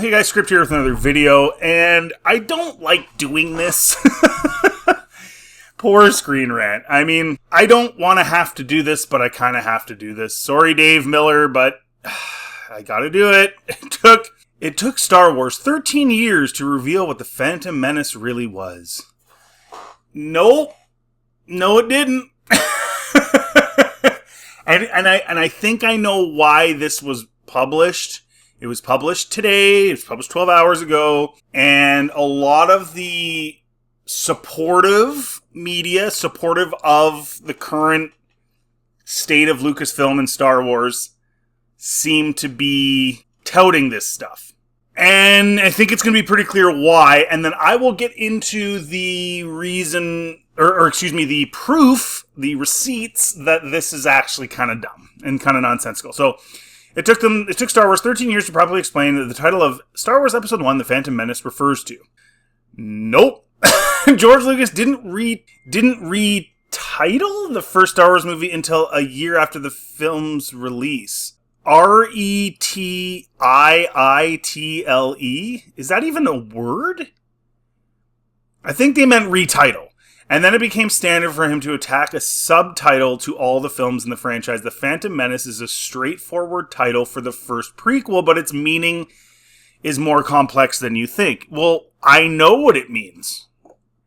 Hey guys, Script here with another video, and I don't like doing this. Poor Screen Rant. I mean, I don't want to have to do this, but I kind of have to do this. Sorry, Dave Miller, but I gotta do it. It took Star Wars 13 years to reveal what the Phantom Menace really was. Nope. No, it didn't. and I think I know why this was published. It was published today. It was published 12 hours ago. And a lot of the supportive media, supportive of the current state of Lucasfilm and Star Wars, seem to be touting this stuff. And I think it's going to be pretty clear why. And then I will get into the reason, the proof, the receipts that this is actually kind of dumb and kind of nonsensical. So it took Star Wars 13 years to properly explain that the title of Star Wars Episode 1, The Phantom Menace, refers to. Nope. George Lucas didn't retitle the first Star Wars movie until a year after the film's release. R-E-T-I-I-T-L-E? Is that even a word? I think they meant retitle. And then it became standard for him to attack a subtitle to all the films in the franchise. The Phantom Menace is a straightforward title for the first prequel, but its meaning is more complex than you think. Well, I know what it means.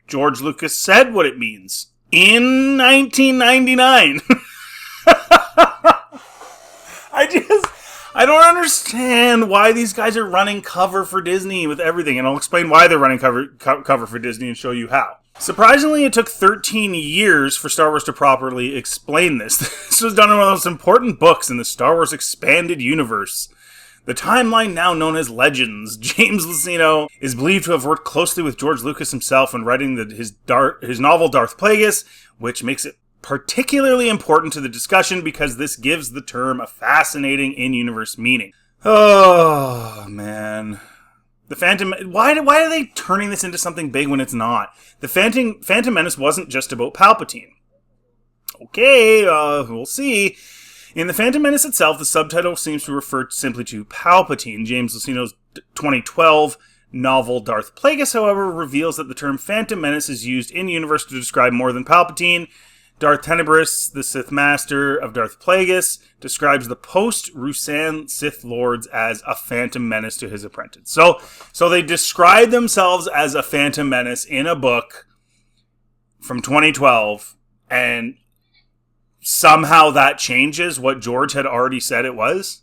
George Lucas said what it means in 1999. I don't understand why these guys are running cover for Disney with everything, and I'll explain why they're running cover for Disney and show you how. Surprisingly, it took 13 years for Star Wars to properly explain this. This was done in one of the most important books in the Star Wars expanded universe. The timeline now known as Legends. James Luceno is believed to have worked closely with George Lucas himself when writing his novel Darth Plagueis, which makes it particularly important to the discussion because this gives the term a fascinating in-universe meaning. Oh, man. The Phantom... Why are they turning this into something big when it's not? The Phantom Menace wasn't just about Palpatine. Okay, we'll see. In The Phantom Menace itself, the subtitle seems to refer simply to Palpatine. James Luceno's 2012 novel Darth Plagueis, however, reveals that the term Phantom Menace is used in-universe to describe more than Palpatine. Darth Tenebris, the Sith Master of Darth Plagueis, describes the post-Rusan Sith Lords as a Phantom Menace to his apprentice. So they describe themselves as a Phantom Menace in a book from 2012, and somehow that changes what George had already said it was.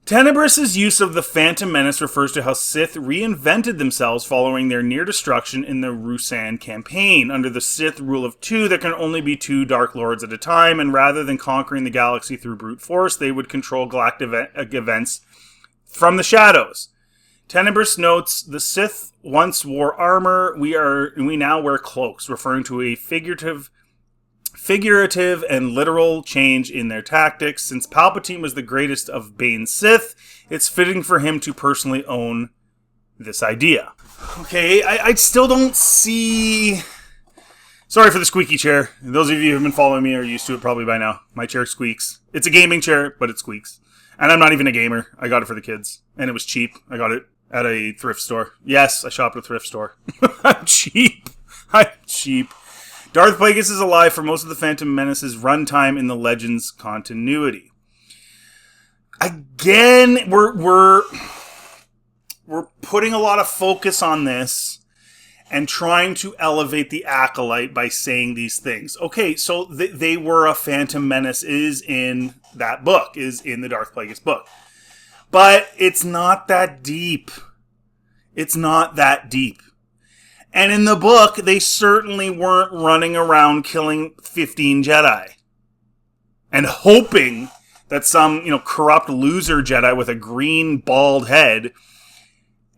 Tenebris' use of the Phantom Menace refers to how Sith reinvented themselves following their near destruction in the Rusan campaign. Under the Sith rule of two, there can only be two Dark Lords at a time, and rather than conquering the galaxy through brute force, they would control galactic events from the shadows. Tenebris notes, the Sith once wore armor, we now wear cloaks, referring to a figurative and literal change in their tactics. Since Palpatine was the greatest of Bane's Sith, it's fitting for him to personally own this idea. Okay, I still don't see... Sorry for the squeaky chair. Those of you who have been following me are used to it probably by now. My chair squeaks. It's a gaming chair, but it squeaks. And I'm not even a gamer. I got it for the kids. And it was cheap. I got it at a thrift store. Yes, I shopped at a thrift store. I'm cheap. Darth Plagueis is alive for most of the Phantom Menace's runtime in the Legends continuity. Again, we're putting a lot of focus on this and trying to elevate the Acolyte by saying these things. Okay, so they were a Phantom Menace is in that book, is in the Darth Plagueis book. But it's not that deep. It's not that deep. And in the book, they certainly weren't running around killing 15 Jedi. And hoping that some, corrupt loser Jedi with a green bald head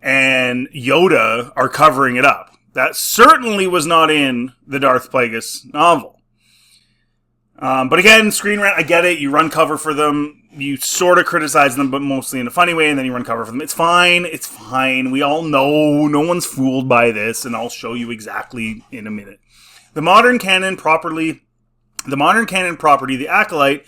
and Yoda are covering it up. That certainly was not in the Darth Plagueis novel. But again, Screen Rant, I get it. You run cover for them. You sort of criticize them, but mostly in a funny way, and then you run cover for them. It's fine. It's fine. We all know. No one's fooled by this, and I'll show you exactly in a minute. The modern canon property, The Acolyte,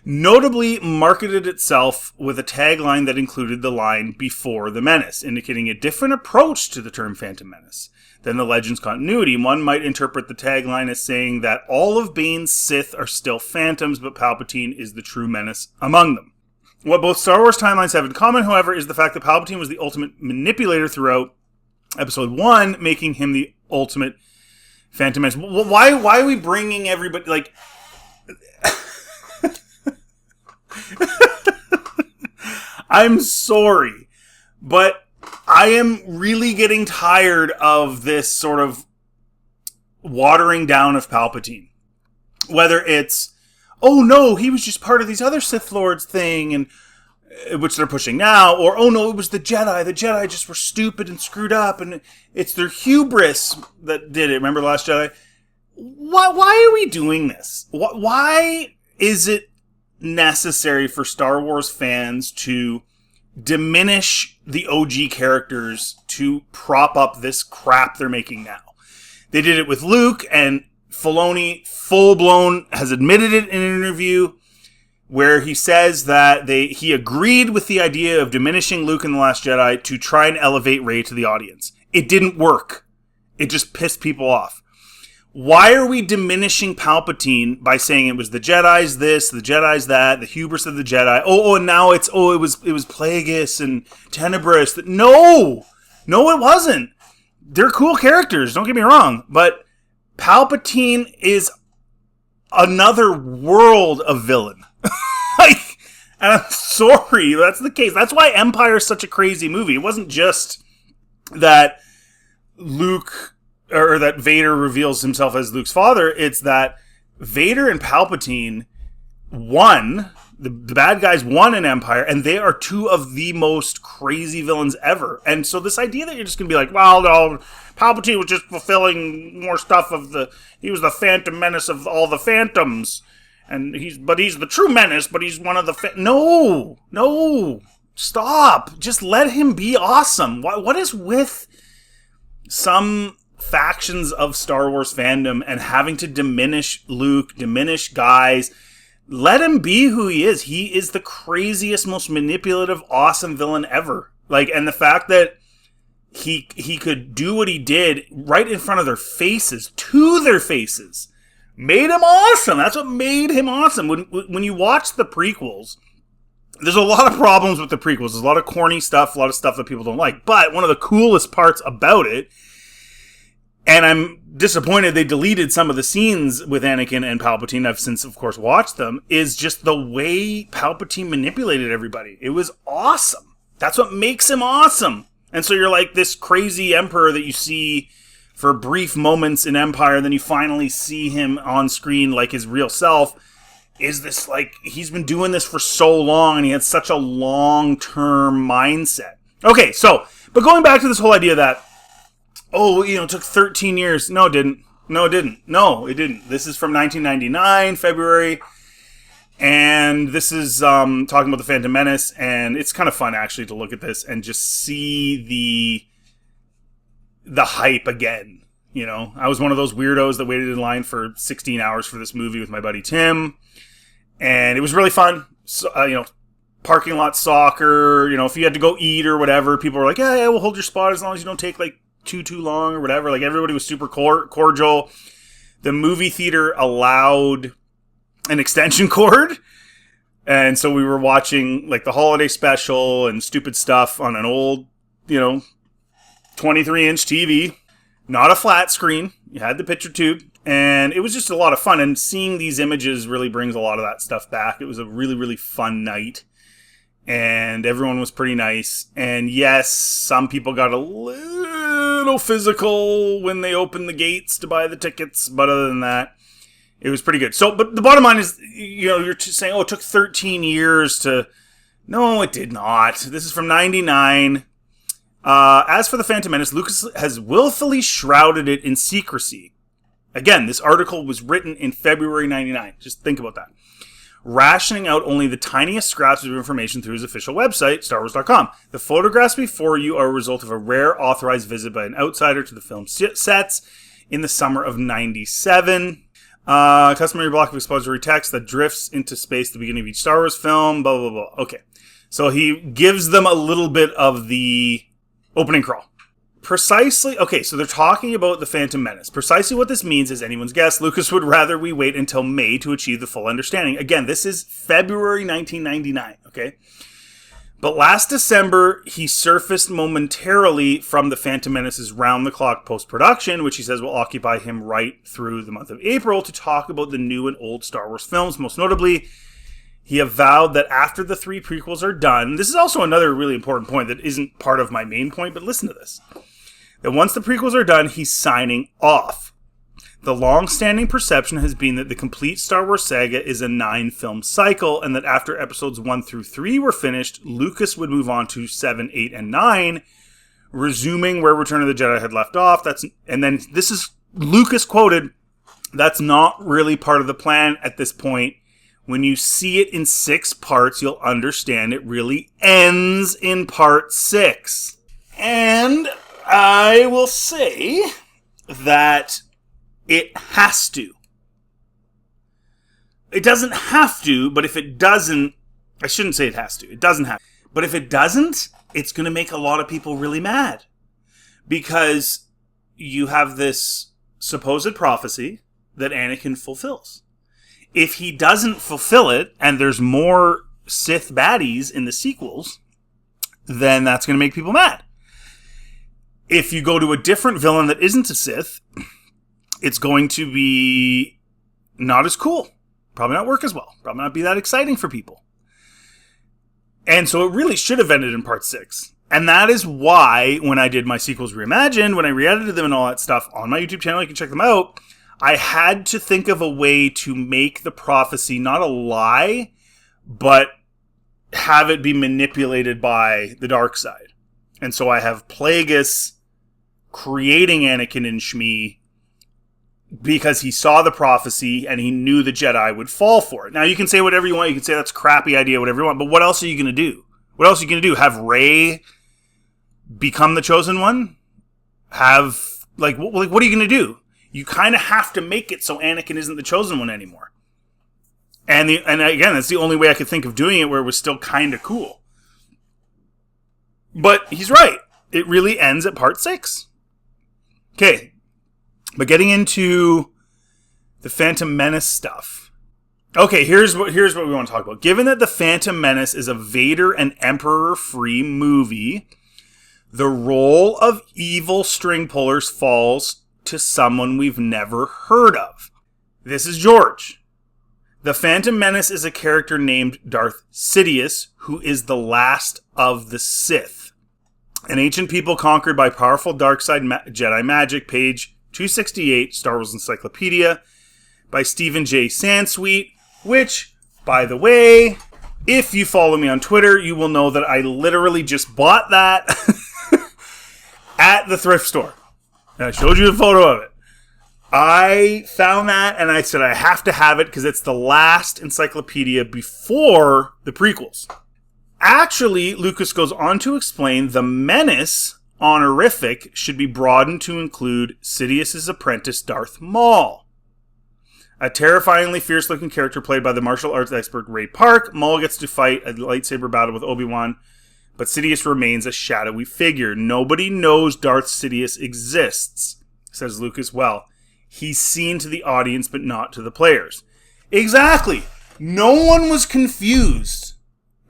notably marketed itself with a tagline that included the line "Before the Menace," indicating a different approach to the term Phantom Menace than the Legends continuity. One might interpret the tagline as saying that all of Bane's Sith are still Phantoms, but Palpatine is the true menace among them. What both Star Wars timelines have in common, however, is the fact that Palpatine was the ultimate manipulator throughout Episode 1, making him the ultimate Phantom Menace. Why are we bringing everybody, like... I'm sorry, but I am really getting tired of this sort of watering down of Palpatine. Whether it's, oh no, he was just part of these other Sith Lords thing, and which they're pushing now, or oh no, it was the Jedi. The Jedi just were stupid and screwed up, and it's their hubris that did it. Remember The Last Jedi? Why are we doing this? Why is it necessary for Star Wars fans to diminish the OG characters to prop up this crap they're making now? They did it with Luke, and Filoni full-blown has admitted it in an interview where he says that he agreed with the idea of diminishing Luke in The Last Jedi to try and elevate Rey to the audience. It didn't work. It just pissed people off. Why are we diminishing Palpatine by saying it was the Jedi's this, the Jedi's that, the hubris of the Jedi? And now it was Plagueis and Tenebris. No, it wasn't. They're cool characters. Don't get me wrong, but Palpatine is another world of villain. And I'm sorry, that's the case. That's why Empire is such a crazy movie. It wasn't just that Luke, or that Vader reveals himself as Luke's father. It's that Vader and Palpatine won, the bad guys won in Empire, and they are two of the most crazy villains ever. And so this idea that you're just going to be like, well, no, Palpatine was just fulfilling more stuff he was the Phantom Menace of all the Phantoms, and he's the true menace, but he's one of the no, stop. Just let him be awesome. What is with some factions of Star Wars fandom and having to diminish Luke, diminish guys? Let him be who he is. He is the craziest, most manipulative, awesome villain ever. And the fact that he could do what he did right in front of their faces, to their faces, made him awesome. That's what made him awesome. When you watch the prequels, there's a lot of problems with the prequels. There's a lot of corny stuff, a lot of stuff that people don't like. But one of the coolest parts about it, and I'm disappointed they deleted some of the scenes with Anakin and Palpatine, I've since, of course, watched them, is just the way Palpatine manipulated everybody. It was awesome. That's what makes him awesome. And so you're like this crazy emperor that you see for brief moments in Empire, and then you finally see him on screen like his real self. Is this he's been doing this for so long, and he had such a long-term mindset. Okay, but going back to this whole idea that, it took 13 years. No, it didn't. No, it didn't. This is from 1999, February. And this is talking about the Phantom Menace. And it's kind of fun, actually, to look at this and just see the hype again. I was one of those weirdos that waited in line for 16 hours for this movie with my buddy Tim. And it was really fun. So, parking lot soccer. If you had to go eat or whatever, people were like, yeah, we'll hold your spot as long as you don't take, too long or whatever. Everybody was super cordial. The movie theater allowed an extension cord, and so we were watching the holiday special and stupid stuff on an old 23-inch TV, not a flat screen. You had the picture tube, and it was just a lot of fun, and seeing these images really brings a lot of that stuff back. It was a really, really fun night, and everyone was pretty nice. And yes, some people got a little physical when they opened the gates to buy the tickets, but other than that, it was pretty good. So, but the bottom line is, you're saying, it took 13 years to... No, it did not. This is from 99. As for the Phantom Menace, Lucas has willfully shrouded it in secrecy. Again, this article was written in February 99. Just think about that. Rationing out only the tiniest scraps of information through his official website, StarWars.com. The photographs before you are a result of a rare authorized visit by an outsider to the film sets in the summer of 97. Customary block of expository text that drifts into space at the beginning of each Star Wars film, blah, blah, blah. Okay. So he gives them a little bit of the opening crawl. Precisely, okay, so they're talking about the Phantom Menace. Precisely what this means is anyone's guess. Lucas would rather we wait until May to achieve the full understanding. Again, this is February 1999, okay? But last December, he surfaced momentarily from the Phantom Menace's round-the-clock post-production, which he says will occupy him right through the month of April, to talk about the new and old Star Wars films. Most notably, he avowed that after the 3 prequels are done, this is also another really important point that isn't part of my main point, but listen to this. That once the prequels are done, he's signing off. The long-standing perception has been that the complete Star Wars saga is a 9-film cycle, and that after episodes 1 through 3 were finished, Lucas would move on to 7, 8, and 9, resuming where Return of the Jedi had left off. And then this is Lucas quoted, "That's not really part of the plan at this point. When you see it in 6 parts, you'll understand it really ends in part 6. And I will say that it has to. It doesn't have to, but if it doesn't, I shouldn't say it has to. It doesn't have to. But if it doesn't, it's going to make a lot of people really mad. Because you have this supposed prophecy that Anakin fulfills. If he doesn't fulfill it, and there's more Sith baddies in the sequels, then that's going to make people mad. If you go to a different villain that isn't a Sith, it's going to be not as cool. Probably not work as well. Probably not be that exciting for people. And so it really should have ended in part 6. And that is why, when I did my sequels reimagined, when I re-edited them and all that stuff on my YouTube channel, you can check them out, I had to think of a way to make the prophecy not a lie, but have it be manipulated by the dark side. And so I have Plagueis creating Anakin and Shmi because he saw the prophecy and he knew the Jedi would fall for it. Now, you can say whatever you want. You can say that's a crappy idea, whatever you want. But what else are you going to do? What else are you going to do? Have Rey become the chosen one? What are you going to do? You kind of have to make it so Anakin isn't the chosen one anymore. And again, that's the only way I could think of doing it where it was still kind of cool. But he's right. It really ends at part 6. Okay. But getting into the Phantom Menace stuff. Okay, here's what we want to talk about. Given that the Phantom Menace is a Vader and Emperor-free movie, the role of evil string pullers falls to someone we've never heard of. This is George. The Phantom Menace is a character named Darth Sidious, who is the last of the Sith. An ancient people conquered by powerful dark side Jedi magic, page 268, Star Wars Encyclopedia, by Stephen J. Sansweet, which, by the way, if you follow me on Twitter, you will know that I literally just bought that at the thrift store. And I showed you a photo of it. I found that and I said I have to have it because it's the last encyclopedia before the prequels. Actually, Lucas goes on to explain the Menace honorific should be broadened to include Sidious's apprentice Darth Maul. A terrifyingly fierce-looking character played by the martial arts expert Ray Park, Maul gets to fight a lightsaber battle with Obi-Wan, but Sidious remains a shadowy figure. Nobody knows Darth Sidious exists, says Lucas. Well, he's seen to the audience, but not to the players. Exactly. No one was confused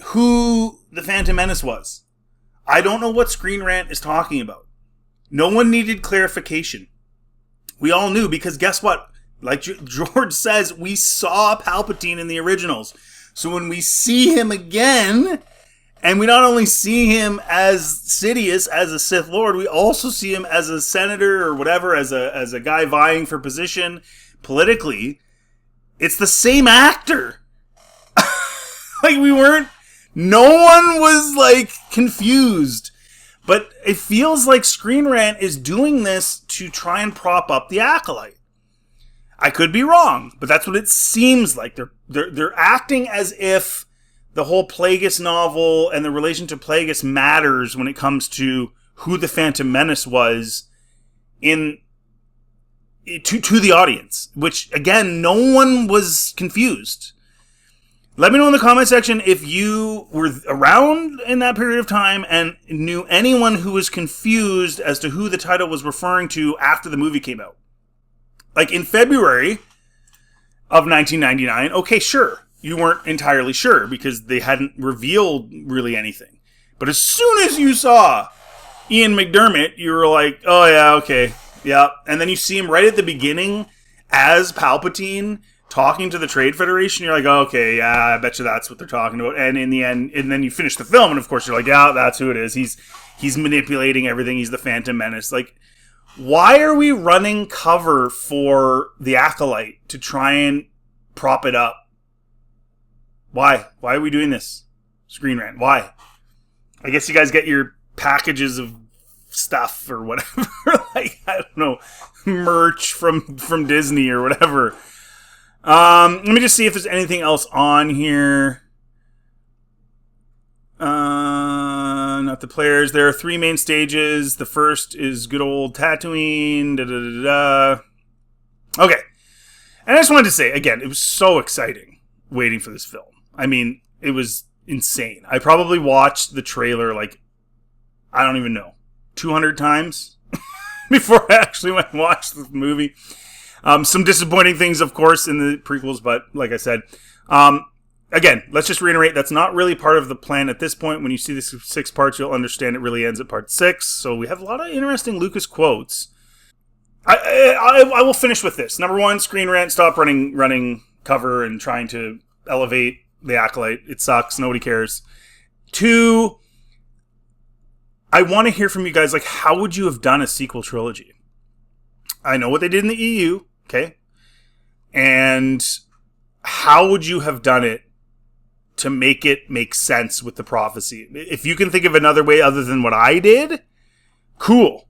who the Phantom Menace was. I don't know what Screen Rant is talking about. No one needed clarification. We all knew because guess what? Like George says, we saw Palpatine in the originals. So when we see him again, and we not only see him as Sidious, as a Sith Lord, we also see him as a senator or whatever, as a guy vying for position politically. It's the same actor. No one was confused. But it feels like Screen Rant is doing this to try and prop up the Acolyte. I could be wrong, but that's what it seems like. They're acting as if the whole Plagueis novel and the relation to Plagueis matters when it comes to who the Phantom Menace was in to the audience, which, again, no one was confused. Let me know in the comment section if you were around in that period of time and knew anyone who was confused as to who the title was referring to after the movie came out. Like, in February of 1999, okay, sure, you weren't entirely sure because they hadn't revealed really anything. But as soon as you saw Ian McDiarmid, you were like, oh yeah, okay, yeah. And then you see him right at the beginning as Palpatine talking to the Trade Federation. You're like, oh, okay, yeah, I bet you that's what they're talking about. And in the end, and then you finish the film, and of course you're like, yeah, that's who it is. He's manipulating everything. He's the Phantom Menace. Like, why are we running cover for the Acolyte to try and prop it up? Why? Why are we doing this? Screen Rant. Why? I guess you guys get your packages of stuff or whatever. Like, I don't know, merch from Disney or whatever. Let me just see if there's anything else on here. Not the players. There are 3 main stages. The first is good old Tatooine. Okay. And I just wanted to say, again, it was so exciting waiting for this film. I mean, it was insane. I probably watched the trailer, like, I don't even know, 200 times before I actually went and watched the movie. Some disappointing things, of course, in the prequels, but like I said, again, let's just reiterate, that's not really part of the plan at this point. When you see the 6 parts, you'll understand it really ends at part 6. So we have a lot of interesting Lucas quotes. I will finish with this. Number 1, Screen Rant, stop running cover and trying to elevate the Acolyte. It sucks. Nobody cares. 2, I want to hear from you guys, like, how would you have done a sequel trilogy? I know what they did in the EU, okay? And how would you have done it to make it make sense with the prophecy? If you can think of another way other than what I did, cool.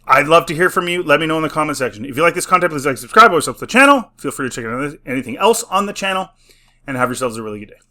I'd love to hear from you. Let me know in the comment section. If you like this content, please like, subscribe, or sub to the channel. Feel free to check out anything else on the channel. And have yourselves a really good day.